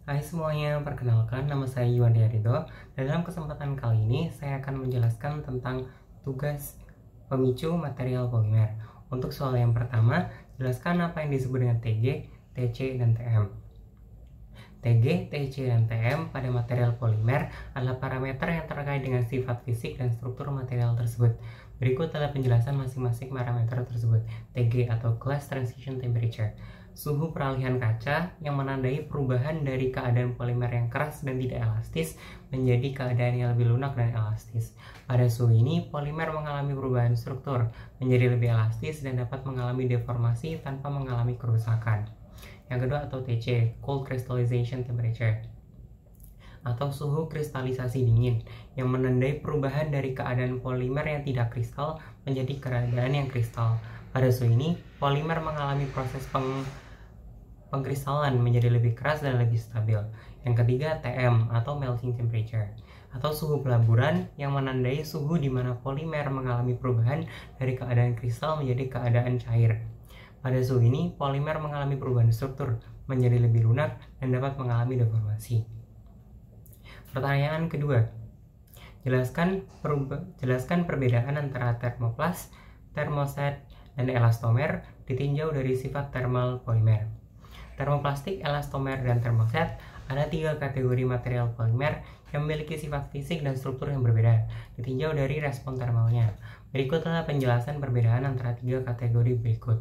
Hai semuanya, perkenalkan nama saya Yuwandi Arido. Dalam kesempatan kali ini saya akan menjelaskan tentang tugas pemicu material polimer. Untuk soal yang pertama, jelaskan apa yang disebut dengan TG, TC, dan TM. TG, TC, dan TM pada material polimer adalah parameter yang terkait dengan sifat fisik dan struktur material tersebut. Berikut adalah penjelasan masing-masing parameter tersebut. TG atau Glass Transition Temperature, suhu peralihan kaca yang menandai perubahan dari keadaan polimer yang keras dan tidak elastis menjadi keadaan yang lebih lunak dan elastis. Pada suhu ini, polimer mengalami perubahan struktur menjadi lebih elastis dan dapat mengalami deformasi tanpa mengalami kerusakan. Yang kedua atau TC, Cold Crystallization Temperature, atau suhu kristalisasi dingin, yang menandai perubahan dari keadaan polimer yang tidak kristal menjadi keadaan yang kristal. Pada suhu ini, polimer mengalami proses pengkristalan menjadi lebih keras dan lebih stabil. Yang ketiga, TM atau Melting Temperature, atau suhu pelaburan, yang menandai suhu di mana polimer mengalami perubahan dari keadaan kristal menjadi keadaan cair. Pada suhu ini, polimer mengalami perubahan struktur menjadi lebih lunak dan dapat mengalami deformasi. Pertanyaan kedua, jelaskan perbedaan antara termoplast, termoset, dan elastomer ditinjau dari sifat thermal polimer. Termoplastik, elastomer, dan termoset ada 3 kategori material polimer yang memiliki sifat fisik dan struktur yang berbeda, ditinjau dari respon thermalnya. Berikut adalah penjelasan perbedaan antara 3 kategori berikut.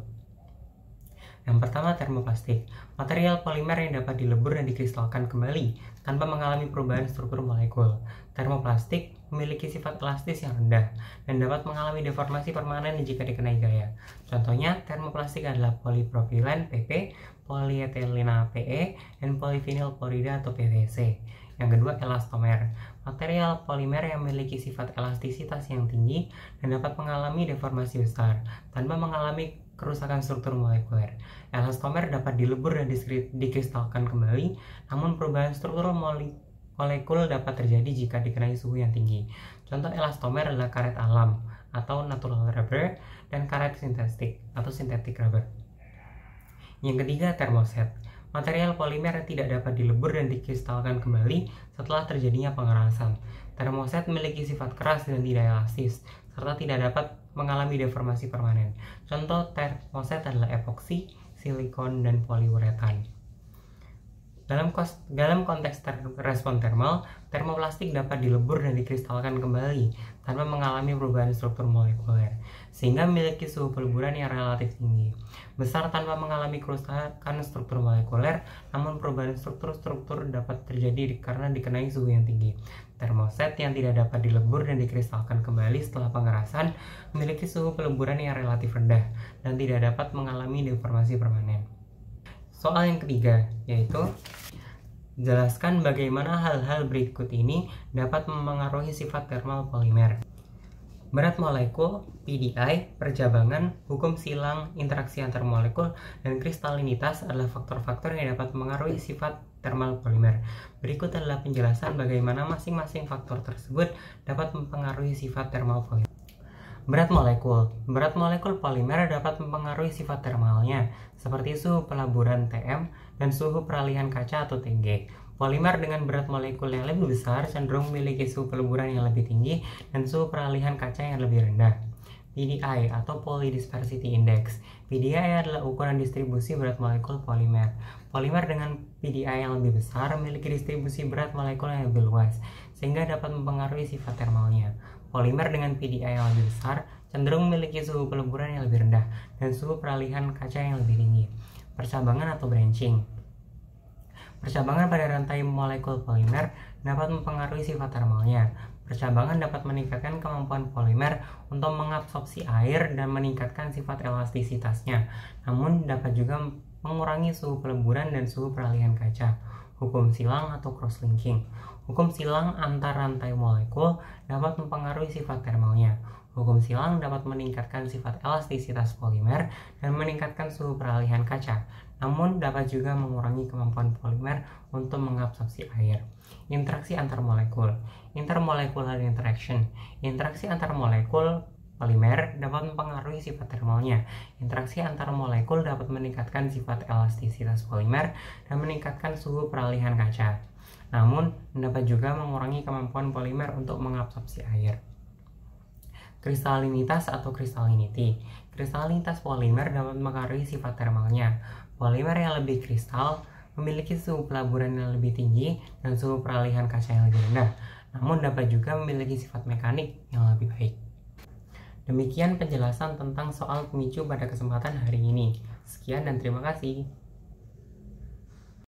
Yang pertama, termoplastik, material polimer yang dapat dilebur dan dikristalkan kembali tanpa mengalami perubahan struktur molekul. Termoplastik memiliki sifat elastis yang rendah dan dapat mengalami deformasi permanen jika dikenai gaya. Contohnya, termoplastik adalah polipropilen PP, polietilena PE, dan polyvinyl klorida atau PVC. Yang kedua, elastomer, material polimer yang memiliki sifat elastisitas yang tinggi dan dapat mengalami deformasi besar tanpa mengalami kerusakan struktur molekuler. Elastomer dapat dilebur dan dikristalkan kembali, namun perubahan struktur molekul dapat terjadi jika dikenai suhu yang tinggi. Contoh elastomer adalah karet alam atau natural rubber dan karet sintetik atau synthetic rubber. Yang ketiga, termoset, material polimer yang tidak dapat dilebur dan dikristalkan kembali setelah terjadinya pengerasan. Termoset memiliki sifat keras dan tidak elastis, serta tidak dapat mengalami deformasi permanen. Contoh termoset adalah epoksi, silikon, dan poliuretan. Dalam konteks respon thermal, termoplastik dapat dilebur dan dikristalkan kembali tanpa mengalami perubahan struktur molekuler, sehingga memiliki suhu peleburan yang relatif tinggi, besar tanpa mengalami kerusakan struktur molekuler, namun perubahan struktur dapat terjadi karena dikenai suhu yang tinggi. Termoset yang tidak dapat dilebur dan dikristalkan kembali setelah pengerasan memiliki suhu peleburan yang relatif rendah dan tidak dapat mengalami deformasi permanen. Soal yang ketiga, yaitu jelaskan bagaimana hal-hal berikut ini dapat mempengaruhi sifat thermal polimer. Berat molekul, PDI, percabangan, hukum silang, interaksi antar molekul, dan kristalinitas adalah faktor-faktor yang dapat mengaruhi sifat thermal polimer. Berikut adalah penjelasan bagaimana masing-masing faktor tersebut dapat mempengaruhi sifat thermal polimer. Berat molekul polimer dapat mempengaruhi sifat thermalnya, seperti suhu pelaburan TM dan suhu peralihan kaca atau TG. Polimer dengan berat molekul yang lebih besar cenderung memiliki suhu peleburan yang lebih tinggi dan suhu peralihan kaca yang lebih rendah. PDI atau Polydispersity Index. PDI adalah ukuran distribusi berat molekul polimer. Polimer dengan PDI yang lebih besar memiliki distribusi berat molekul yang lebih luas, sehingga dapat mempengaruhi sifat thermalnya. Polimer dengan PDI yang lebih besar cenderung memiliki suhu peleburan yang lebih rendah dan suhu peralihan kaca yang lebih tinggi. Percabangan atau branching. Percabangan pada rantai molekul polimer dapat mempengaruhi sifat thermalnya. Percabangan dapat meningkatkan kemampuan polimer untuk mengabsorpsi air dan meningkatkan sifat elastisitasnya, namun dapat juga mengurangi suhu peleburan dan suhu peralihan kaca. Hukum silang atau cross-linking. Hukum silang antar rantai molekul dapat mempengaruhi sifat thermalnya. Hukum silang dapat meningkatkan sifat elastisitas polimer dan meningkatkan suhu peralihan kaca, namun dapat juga mengurangi kemampuan polimer untuk mengabsorpsi air. Interaksi antar molekul. Intermolecular interaction. Interaksi antar molekul polimer dapat mempengaruhi sifat termalnya. Interaksi antar molekul dapat meningkatkan sifat elastisitas polimer dan meningkatkan suhu peralihan kaca. Namun, dapat juga mengurangi kemampuan polimer untuk mengabsorpsi air. Kristalinitas atau kristallinity. Kristalinitas polimer dapat mempengaruhi sifat termalnya. Polimer yang lebih kristal memiliki suhu pelaburan yang lebih tinggi dan suhu peralihan kaca yang lebih rendah, namun dapat juga memiliki sifat mekanik yang lebih baik. Demikian penjelasan tentang soal pemicu pada kesempatan hari ini. Sekian dan terima kasih.